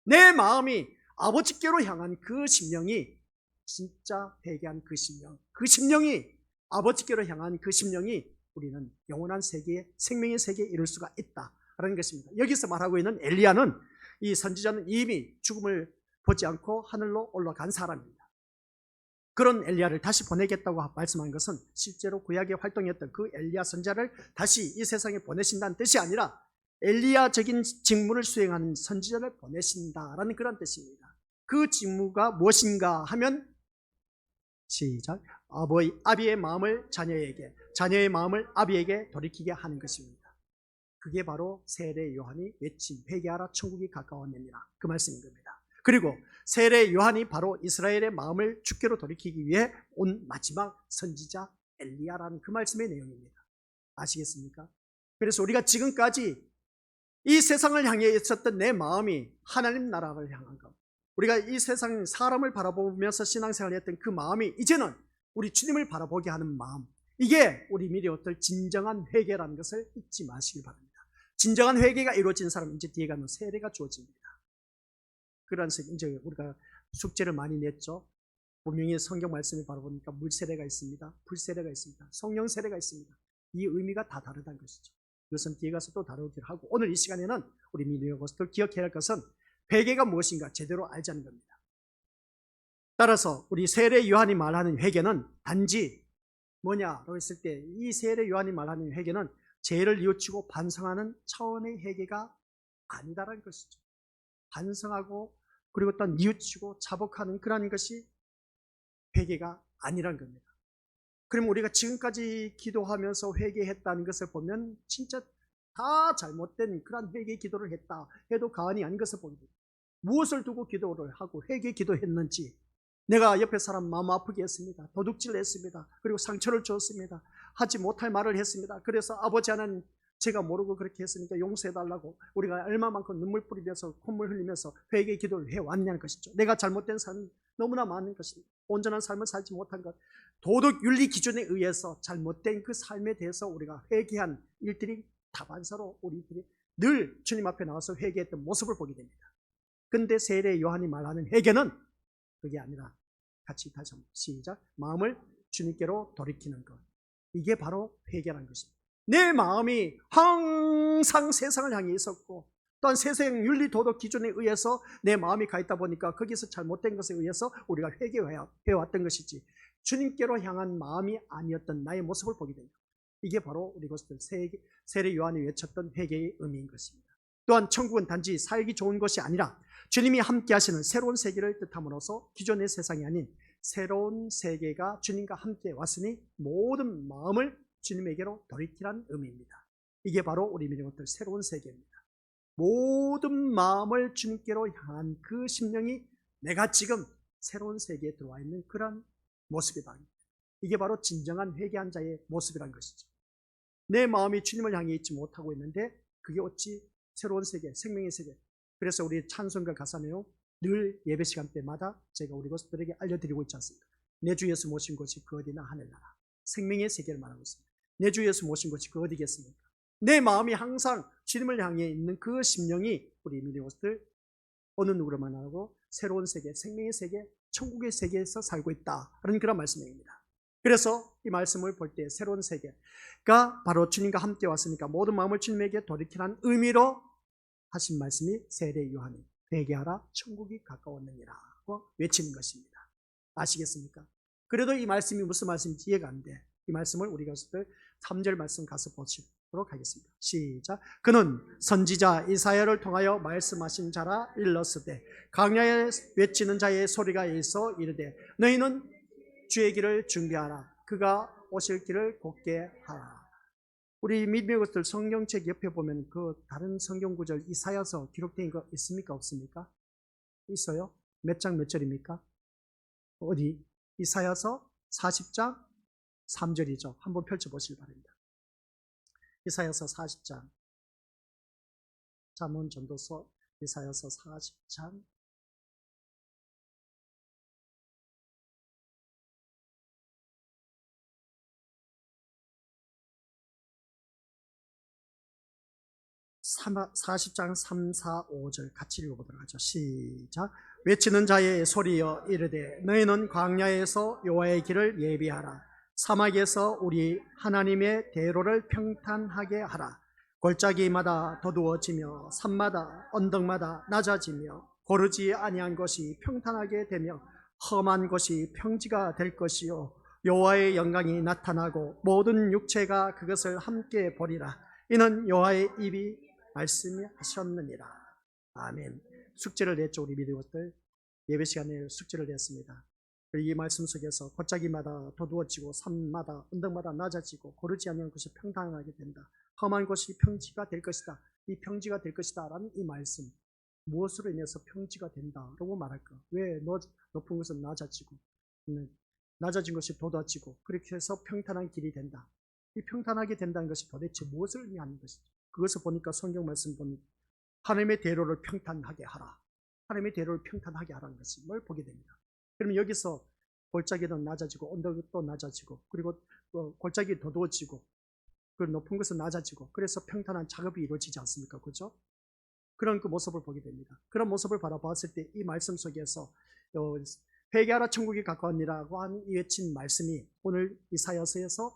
내 마음이 아버지께로 향한 그 심령이 진짜 회개한 그 심령, 그 심령이 아버지께로 향한 그 심령이 우리는 영원한 세계에, 생명의 세계에 이룰 수가 있다라는 것입니다. 여기서 말하고 있는 엘리야는, 이 선지자는 이미 죽음을 보지 않고 하늘로 올라간 사람입니다. 그런 엘리야를 다시 보내겠다고 말씀한 것은 실제로 구약에 활동했던 그 엘리야 선지자를 다시 이 세상에 보내신다는 뜻이 아니라 엘리야적인 직무를 수행하는 선지자를 보내신다라는 그런 뜻입니다. 그 직무가 무엇인가 하면 시작, 아비의 마음을 자녀에게, 자녀의 마음을 아비에게 돌이키게 하는 것입니다. 그게 바로 세례 요한이 외친 회개하라 천국이 가까웠느니라, 그 말씀인 겁니다. 그리고 세례 요한이 바로 이스라엘의 마음을 주께로 돌이키기 위해 온 마지막 선지자 엘리야라는 그 말씀의 내용입니다. 아시겠습니까? 그래서 우리가 지금까지 이 세상을 향해 있었던 내 마음이 하나님 나라를 향한 것, 우리가 이 세상 사람을 바라보면서 신앙생활을 했던 그 마음이 이제는 우리 주님을 바라보게 하는 마음, 이게 우리 미래 어떨 진정한 회개라는 것을 잊지 마시기 바랍니다. 진정한 회개가 이루어진 사람은 이제 뒤에 가면 세례가 주어집니다. 그러면서 이제 우리가 숙제를 많이 냈죠. 분명히 성경 말씀을 바라보니까 물세례가 있습니다, 불세례가 있습니다, 성령 세례가 있습니다. 이 의미가 다 다르다는 것이죠. 이것은 뒤에 가서 또 다루기로 하고, 오늘 이 시간에는 우리 믿는 것을 기억해야 할 것은 회개가 무엇인가 제대로 알자는 겁니다. 따라서 우리 세례 요한이 말하는 회개는 단지 뭐냐라고 했을 때, 이 세례 요한이 말하는 회개는 죄를 뉘우치고 반성하는 차원의 회개가 아니다라는 것이죠. 반성하고 그리고 또 뉘우치고 자복하는 그런 것이 회개가 아니라는 겁니다. 그럼 우리가 지금까지 기도하면서 회개했다는 것을 보면 진짜 다 잘못된 그런 회개 기도를 했다 해도 과언이 아닌 것을 보게 됩니다. 무엇을 두고 기도를 하고 회개 기도했는지, 내가 옆에 사람 마음 아프게 했습니다, 도둑질 했습니다, 그리고 상처를 줬습니다, 하지 못할 말을 했습니다, 그래서 아버지 하나님 제가 모르고 그렇게 했으니까 용서해달라고 우리가 얼마만큼 눈물 뿌리면서 콧물 흘리면서 회개 기도를 해왔냐는 것이죠. 내가 잘못된 삶이 너무나 많은 것입니다. 온전한 삶을 살지 못한 것, 도덕 윤리 기준에 의해서 잘못된 그 삶에 대해서 우리가 회개한 일들이 다반사로 우리들이 늘 주님 앞에 나와서 회개했던 모습을 보게 됩니다. 근데 세례 요한이 말하는 회개는 그게 아니라, 같이 다시 한번 시작, 마음을 주님께로 돌이키는 것, 이게 바로 회개라는 것입니다. 내 마음이 항상 세상을 향해 있었고 또한 세상 윤리 도덕 기준에 의해서 내 마음이 가 있다 보니까 거기서 잘못된 것에 의해서 우리가 회개해왔던 것이지 주님께로 향한 마음이 아니었던 나의 모습을 보게 됩니다. 이게 바로 우리 것들 세례 요한이 외쳤던 회개의 의미인 것입니다. 또한 천국은 단지 살기 좋은 것이 아니라 주님이 함께 하시는 새로운 세계를 뜻함으로써 기존의 세상이 아닌 새로운 세계가 주님과 함께 왔으니 모든 마음을 주님에게로 돌이키라는 의미입니다. 이게 바로 우리 믿는 것들 새로운 세계입니다. 모든 마음을 주님께로 향한 그 심령이 내가 지금 새로운 세계에 들어와 있는 그런 모습이다. 이게 바로 진정한 회개한 자의 모습이란 것이죠. 내 마음이 주님을 향해 있지 못하고 있는데 그게 어찌 새로운 세계, 생명의 세계. 그래서 우리 찬송가 가사네요, 늘 예배 시간 때마다 제가 우리 것들에게 알려드리고 있지 않습니까? 내 주 예수 모신 곳이 그 어디나 하늘나라, 생명의 세계를 말하고 있습니다. 내 주 예수 모신 곳이 그 어디겠습니까? 내 마음이 항상 주님을 향해 있는 그 심령이 우리 믿는 것들 어느 누구로만 하고 새로운 세계, 생명의 세계, 천국의 세계에서 살고 있다라는 그런 말씀입니다. 그래서 이 말씀을 볼 때 새로운 세계가 바로 주님과 함께 왔으니까 모든 마음을 주님에게 돌이키라는 의미로 하신 말씀이 세례 요한이 회개하라 천국이 가까웠느니라고 외치는 것입니다. 아시겠습니까? 그래도 이 말씀이 무슨 말씀인지 이해가 안 돼. 이 말씀을 우리가 3절 말씀 가서 보시도록 하겠습니다. 시작. 그는 선지자 이사야를 통하여 말씀하신 자라 일렀으되 광야에 외치는 자의 소리가 있어 이르되 너희는 주의 길을 준비하라, 그가 오실 길을 곧게 하라. 우리 믿음의 것들 성경책 옆에 보면 그 다른 성경 구절 이사야서 기록된 거 있습니까? 없습니까? 있어요? 몇 장 몇 절입니까? 어디? 이사야서 40장 3절이죠. 한번 펼쳐보시기 바랍니다. 이사야서 40장 잠언 전도서 이사야서 40장 40장 3, 4, 5절 같이 읽어보도록 하죠. 시작. 외치는 자의 소리여 이르되 너희는 광야에서 여호와의 길을 예비하라. 사막에서 우리 하나님의 대로를 평탄하게 하라. 골짜기마다 더두어지며 산마다 언덕마다 낮아지며 고르지 아니한 것이 평탄하게 되며 험한 것이 평지가 될 것이요 여호와의 영광이 나타나고 모든 육체가 그것을 함께 보리라. 이는 여호와의 입이 말씀하셨느니라. 아멘. 숙제를 냈죠. 우리 믿음의 것들 예배 시간에 숙제를 냈습니다. 이 말씀 속에서 골짜기마다 더두어지고 산마다 언덕마다 낮아지고 고르지 않는 것이 평탄하게 된다. 험한 것이 평지가 될 것이다. 이 평지가 될 것이다 라는 이 말씀, 무엇으로 인해서 평지가 된다라고 말할까? 왜 높은 것은 낮아지고 낮아진 것이 돋아지고 그렇게 해서 평탄한 길이 된다. 이 평탄하게 된다는 것이 도대체 무엇을 의미하는 것이죠? 그것을 보니까 성경 말씀 보니 하나님의 대로를 평탄하게 하라. 하나님의 대로를 평탄하게 하라는 것을 보게 됩니다. 그러면 여기서 골짜기도 낮아지고 언덕도 낮아지고 그리고 골짜기 더두어지고 그 높은 것은 낮아지고 그래서 평탄한 작업이 이루어지지 않습니까? 그렇죠? 그런 그 모습을 보게 됩니다. 그런 모습을 바라봤을 때 이 말씀 속에서 회개하라 천국이 가까웠니라고 한 이 외친 말씀이 오늘 이사야서에서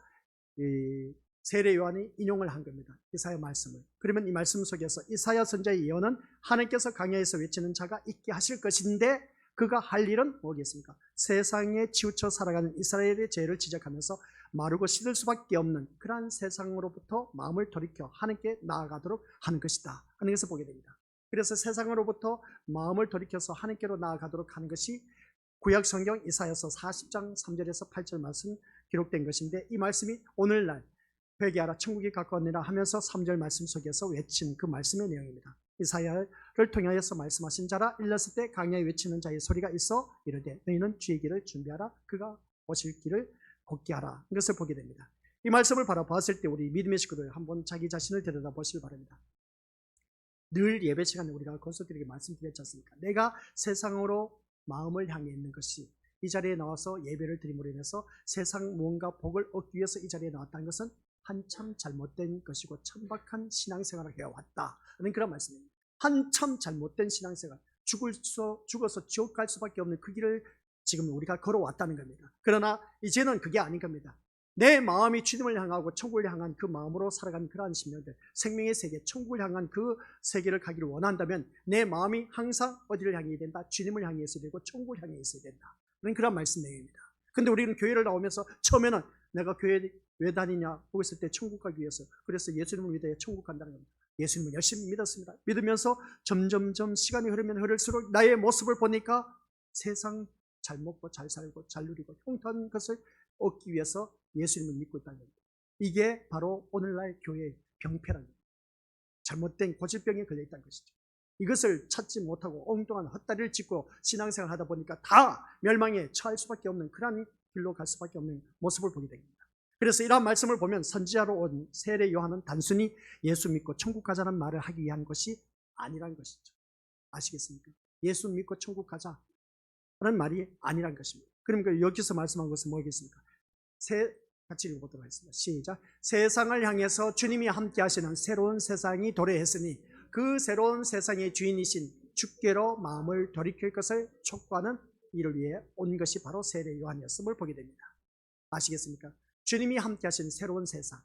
세례 요한이 인용을 한 겁니다. 이사야 말씀을. 그러면 이 말씀 속에서 이사야 선지자의 예언은 하나님께서 광야에서 외치는 자가 있게 하실 것인데 그가 할 일은 뭐겠습니까? 세상에 치우쳐 살아가는 이스라엘의 죄를 지적하면서 마르고 시들 수밖에 없는 그러한 세상으로부터 마음을 돌이켜 하나님께 나아가도록 하는 것이다 하는 것을 보게 됩니다. 그래서 세상으로부터 마음을 돌이켜서 하나님께로 나아가도록 하는 것이 구약 성경 이사야서 40장 3절에서 8절 말씀 기록된 것인데 이 말씀이 오늘날 회개하라 천국이 가까웠느니라 하면서 3절 말씀 속에서 외친 그 말씀의 내용입니다. 이사야를 통하여서 말씀하신 자라 일렀을 때 광야에 외치는 자의 소리가 있어 이르되 너희는 주의 길을 준비하라. 그가 오실 길을 곧게 하라. 이것을 보게 됩니다. 이 말씀을 바라봤을 때 우리 믿음의 식구들 한번 자기 자신을 들여다보시기 바랍니다. 늘 예배 시간에 우리가 건설들에게 말씀드렸지 않습니까? 내가 세상으로 마음을 향해 있는 것이 이 자리에 나와서 예배를 드림으로 인해서 세상 무언가 복을 얻기 위해서 이 자리에 나왔다는 것은 한참 잘못된 것이고 천박한 신앙생활을 해왔다 하는 그런 말씀입니다. 한참 잘못된 신앙생활, 죽어서 지옥 갈 수밖에 없는 그 길을 지금 우리가 걸어왔다는 겁니다. 그러나 이제는 그게 아닌 겁니다. 내 마음이 주님을 향하고 천국을 향한 그 마음으로 살아가는 그러한 심령들, 생명의 세계, 천국을 향한 그 세계를 가기를 원한다면 내 마음이 항상 어디를 향해 된다? 주님을 향해 있어야 되고 천국을 향해 있어야 된다. 그런 말씀 내용입니다. 근데 우리는 교회를 나오면서 처음에는 내가 교회 왜 다니냐 보고 있을 때 천국 가기 위해서, 그래서 예수님을 믿어야 천국 간다는 겁니다. 예수님을 열심히 믿었습니다. 믿으면서 점점점 시간이 흐르면 흐를수록 나의 모습을 보니까 세상 잘 먹고 잘 살고 잘 누리고 형통한 것을 얻기 위해서 예수님을 믿고 있다는 겁니다. 이게 바로 오늘날 교회의 병폐라는 겁니다. 잘못된 고질병에 걸려있다는 것이죠. 이것을 찾지 못하고 엉뚱한 헛다리를 짚고 신앙생활을 하다 보니까 다 멸망에 처할 수밖에 없는 그런 길로 갈 수밖에 없는 모습을 보게 됩니다. 그래서 이러한 말씀을 보면 선지자로 온 세례 요한은 단순히 예수 믿고 천국 가자는 말을 하기 위한 것이 아니란 것이죠. 아시겠습니까? 예수 믿고 천국 가자라는 말이 아니란 것입니다. 그럼 여기서 말씀한 것은 뭐겠습니까? 같이 읽어보도록 하겠습니다. 시작. 세상을 향해서 주님이 함께 하시는 새로운 세상이 도래했으니 그 새로운 세상의 주인이신 주께로 마음을 돌이킬 것을 촉구하는 이를 위해 온 것이 바로 세례 요한이었음을 보게 됩니다. 아시겠습니까? 주님이 함께 하신 새로운 세상,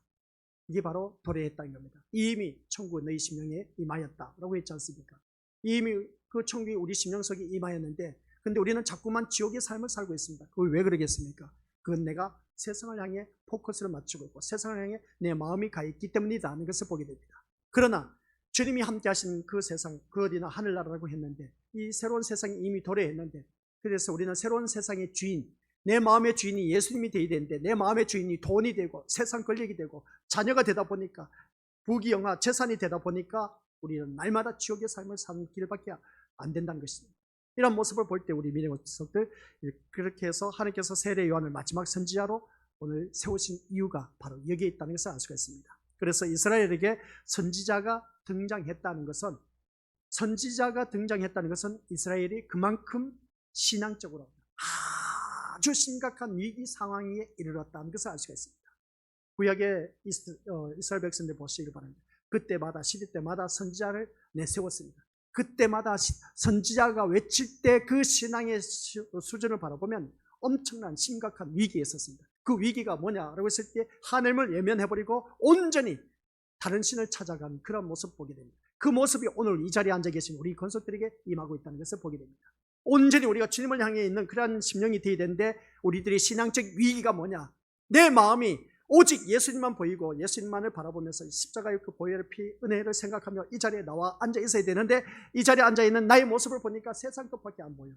이게 바로 도래했다는 겁니다. 이미 천국 너희 심령에 임하였다라고 했지 않습니까? 이미 그 천국이 우리 심령 속에 임하였는데 근데 우리는 자꾸만 지옥의 삶을 살고 있습니다. 그걸 왜 그러겠습니까? 그건 내가 세상을 향해 포커스를 맞추고 있고 세상을 향해 내 마음이 가 있기 때문이다 하는 것을 보게 됩니다. 그러나 주님이 함께 하신 그 세상, 그 어디나 하늘나라라고 했는데 이 새로운 세상이 이미 도래했는데 그래서 우리는 새로운 세상의 주인, 내 마음의 주인이 예수님이 되어야 되는데 내 마음의 주인이 돈이 되고 세상 권력이 되고 자녀가 되다 보니까 부귀영화 재산이 되다 보니까 우리는 날마다 지옥의 삶을 사는 길밖에 안 된다는 것입니다. 이런 모습을 볼 때 우리 믿음의 자식들 그렇게 해서 하나님께서 세례 요한을 마지막 선지자로 오늘 세우신 이유가 바로 여기에 있다는 것을 알 수가 있습니다. 그래서 이스라엘에게 선지자가 등장했다는 것은 이스라엘이 그만큼 신앙적으로 아주 심각한 위기 상황에 이르렀다는 것을 알 수가 있습니다. 구약의 이스라엘 백성들 보시기 바랍니다. 그때마다 시대 때마다 선지자를 내세웠습니다. 그때마다 선지자가 외칠 때 그 신앙의 수준을 바라보면 엄청난 심각한 위기에 있었습니다. 그 위기가 뭐냐라고 했을 때 하나님을 외면해버리고 온전히 다른 신을 찾아간 그런 모습을 보게 됩니다. 그 모습이 오늘 이 자리에 앉아 계신 우리 권속들에게 임하고 있다는 것을 보게 됩니다. 온전히 우리가 주님을 향해 있는 그러한 심령이 되어야 되는데 우리들의 신앙적 위기가 뭐냐? 내 마음이 오직 예수님만 보이고 예수님만을 바라보면서 십자가의 그 보혈의 피 은혜를 생각하며 이 자리에 나와 앉아 있어야 되는데 이 자리에 앉아 있는 나의 모습을 보니까 세상 것밖에 안 보여.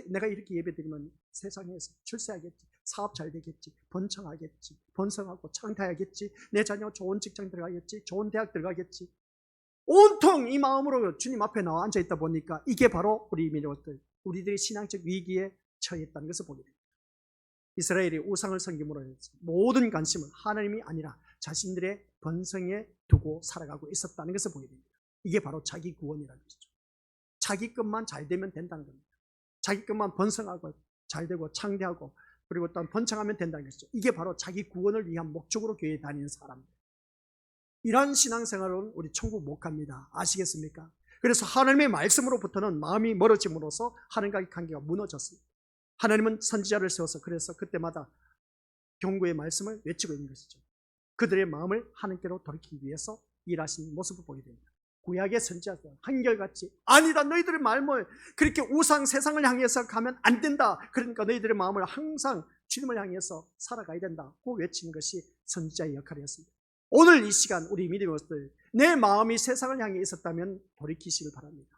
내가 이렇게 예배드리면 세상에서 출세하겠지, 사업 잘 되겠지, 번창하겠지, 번성하고 창대하겠지, 내 자녀 좋은 직장 들어가겠지, 좋은 대학 들어가겠지. 온통 이 마음으로 주님 앞에 나와 앉아 있다 보니까 이게 바로 우리들의 신앙적 위기에 처해 있다는 것을 보게 됩니다. 이스라엘이 우상을 섬김으로 해서 모든 관심을 하나님이 아니라 자신들의 번성에 두고 살아가고 있었다는 것을 보게 됩니다. 이게 바로 자기 구원이라는 것이죠. 자기 것만 잘 되면 된다는 겁니다. 자기 것만 번성하고 잘 되고 창대하고 그리고 또 번창하면 된다는 것이죠. 이게 바로 자기 구원을 위한 목적으로 교회에 다니는 사람들. 이러한 신앙생활은 우리 천국 못 갑니다. 아시겠습니까? 그래서 하나님의 말씀으로부터는 마음이 멀어짐으로써 하나님과의 관계가 무너졌습니다. 하나님은 선지자를 세워서 그래서 그때마다 경고의 말씀을 외치고 있는 것이죠. 그들의 마음을 하나님께로 돌이키기 위해서 일하신 모습을 보게 됩니다. 구약의 선지자들 한결같이 아니다 너희들의 마음을 그렇게 우상 세상을 향해서 가면 안 된다. 그러니까 너희들의 마음을 항상 주님을 향해서 살아가야 된다고 외치는 것이 선지자의 역할이었습니다. 오늘 이 시간 우리 믿음의 것들 내 마음이 세상을 향해 있었다면 돌이키시길 바랍니다.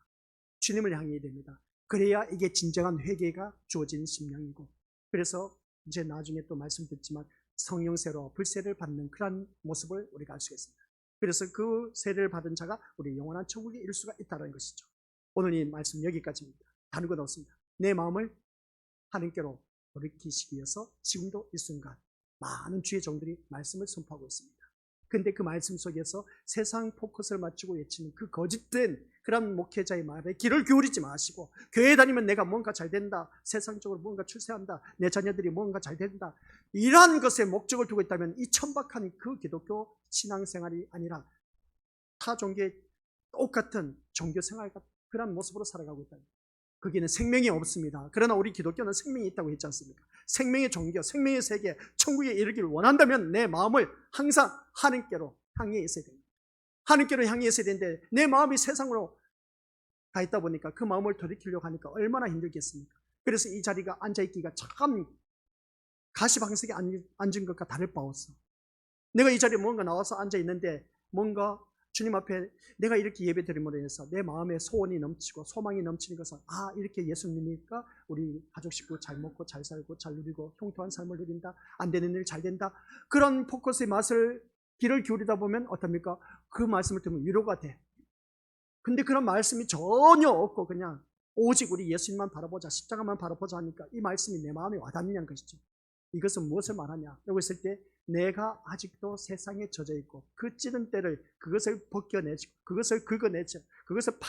주님을 향해야 됩니다. 그래야 이게 진정한 회개가 주어진 심령이고 그래서 이제 나중에 또 말씀드렸지만 성령세로 불세를 받는 그런 모습을 우리가 알 수가 있습니다. 그래서 그 세례를 받은 자가 우리 영원한 천국에 이를 수가 있다는 것이죠. 오늘 이 말씀 여기까지입니다. 다른 건 없습니다. 내 마음을 하나님께로 돌이키시기 위해서 지금도 이 순간 많은 주의 종들이 말씀을 선포하고 있습니다. 근데 그 말씀 속에서 세상 포커스를 맞추고 외치는 그 거짓된 그런 목회자의 말에 귀를 기울이지 마시고 교회 다니면 내가 뭔가 잘 된다, 세상적으로 뭔가 출세한다, 내 자녀들이 뭔가 잘 된다 이러한 것에 목적을 두고 있다면 이 천박한 그 기독교 신앙생활이 아니라 타 종교의 똑같은 종교생활 같은 그런 모습으로 살아가고 있다. 거기는 생명이 없습니다. 그러나 우리 기독교는 생명이 있다고 했지 않습니까? 생명의 종교, 생명의 세계, 천국에 이르기를 원한다면 내 마음을 항상 하나님께로 향해 있어야 됩니다. 하나님께로 향해 있어야 되는데 내 마음이 세상으로 가 있다 보니까 그 마음을 돌이키려고 하니까 얼마나 힘들겠습니까? 그래서 이 자리가 앉아있기가 참 가시방석에 앉은 것과 다를 바 없어. 내가 이 자리에 뭔가 나와서 앉아있는데 뭔가 주님 앞에 내가 이렇게 예배드림으로 해서 내 마음에 소원이 넘치고 소망이 넘치는 것은 이렇게 예수님이니까 우리 가족 식구 잘 먹고 잘 살고 잘 누리고 형통한 삶을 누린다. 안 되는 일 잘 된다. 그런 포커스의 맛을 귀를 기울이다 보면 어떻습니까? 그 말씀을 들으면 위로가 돼. 근데 그런 말씀이 전혀 없고 그냥 오직 우리 예수님만 바라보자 십자가만 바라보자 하니까 이 말씀이 내 마음에 와닿느냐는 것이죠. 이것은 무엇을 말하냐? 라고 했을 때 내가 아직도 세상에 젖어 있고 그 찌든 때를 그것을 벗겨내고 그것을 긁어내지 그것을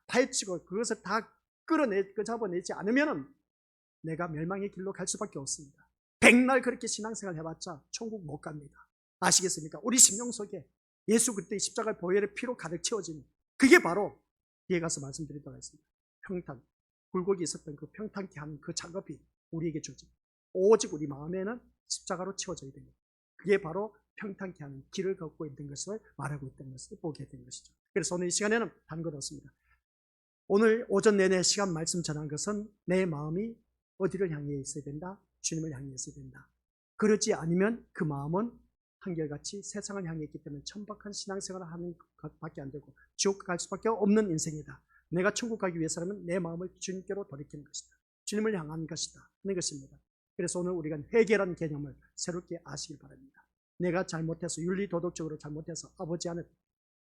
파헤치고 그것을 다 잡아내지 않으면 내가 멸망의 길로 갈 수밖에 없습니다. 백날 그렇게 신앙생활 해봤자 천국 못 갑니다. 아시겠습니까? 우리 심령 속에 예수 그리스도의 십자가의 보혈의 피로 가득 채워지는 그게 바로 뒤에 가서 말씀드리도록 하겠습니다. 평탄, 굴곡이 있었던 그 평탄케 하는 그 작업이 우리에게 주어집니다. 오직 우리 마음에는 십자가로 채워져야 됩니다. 그게 바로 평탄케 하는 길을 걷고 있는 것을 말하고 있다는 것을 보게 된 것이죠. 그래서 오늘 이 시간에는 다른 것 없습니다. 오늘 오전 내내 시간 말씀 전한 것은 내 마음이 어디를 향해 있어야 된다? 주님을 향해 있어야 된다. 그러지 않으면 그 마음은 한결같이 세상을 향해 있기 때문에 천박한 신앙생활을 하는 것밖에 안 되고 지옥 갈 수밖에 없는 인생이다. 내가 천국 가기 위해서라면 내 마음을 주님께로 돌이키는 것이다. 주님을 향한 것이다 하는 것입니다. 그래서 오늘 우리가 회개라는 개념을 새롭게 아시길 바랍니다. 내가 잘못해서 윤리도덕적으로 잘못해서 아버지하는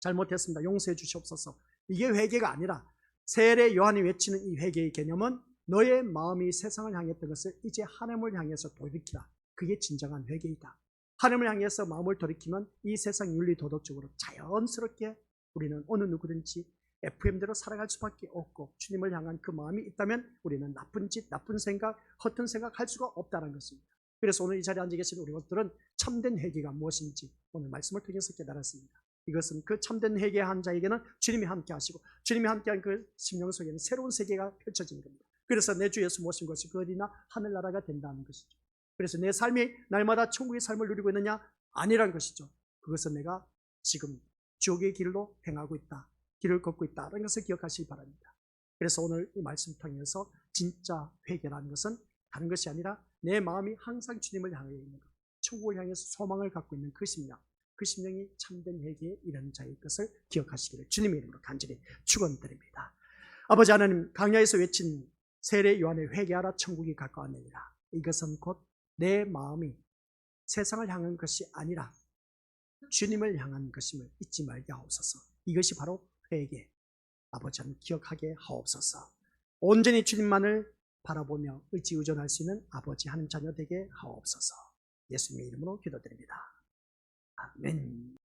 잘못했습니다. 용서해 주시옵소서. 이게 회개가 아니라 세례 요한이 외치는 이 회개의 개념은 너의 마음이 세상을 향했던 것을 이제 하나님을 향해서 돌이키라. 그게 진정한 회개이다. 하나님을 향해서 마음을 돌이키면 이 세상 윤리도덕적으로 자연스럽게 우리는 어느 누구든지 FM대로 살아갈 수밖에 없고 주님을 향한 그 마음이 있다면 우리는 나쁜 짓, 나쁜 생각, 허튼 생각 할 수가 없다는 것입니다. 그래서 오늘 이 자리에 앉아 계신 우리 것들은 참된 회개가 무엇인지 오늘 말씀을 통해서 깨달았습니다. 이것은 그 참된 회개한 자에게는 주님이 함께 하시고 주님이 함께한 그 심령 속에는 새로운 세계가 펼쳐지는 겁니다. 그래서 내 주 예수 모신 것이 그 어디나 하늘나라가 된다는 것이죠. 그래서 내 삶이 날마다 천국의 삶을 누리고 있느냐? 아니란 것이죠. 그것은 내가 지금 지옥의 길로 행하고 있다. 길을 걷고 있다는 것을 기억하시기 바랍니다. 그래서 오늘 이 말씀 통해서 진짜 회개라는 것은 다른 것이 아니라 내 마음이 항상 주님을 향해 있는 것, 천국을 향해서 소망을 갖고 있는 그 심령, 그 심령이 참된 회개에 이른 자의 것을 기억하시기를 주님의 이름으로 간절히 축원드립니다. 아버지 하나님, 강야에서 외친 세례 요한의 회개하라 천국이 가까웠느니라. 이것은 곧 내 마음이 세상을 향한 것이 아니라 주님을 향한 것임을 잊지 말게 하옵소서. 이것이 바로 회개. 아버지 하나님 기억하게 하옵소서. 온전히 주님만을 바라보며 의지의존할 수 있는 아버지 하나님 자녀 되게 하옵소서. 예수님의 이름으로 기도드립니다. 아멘.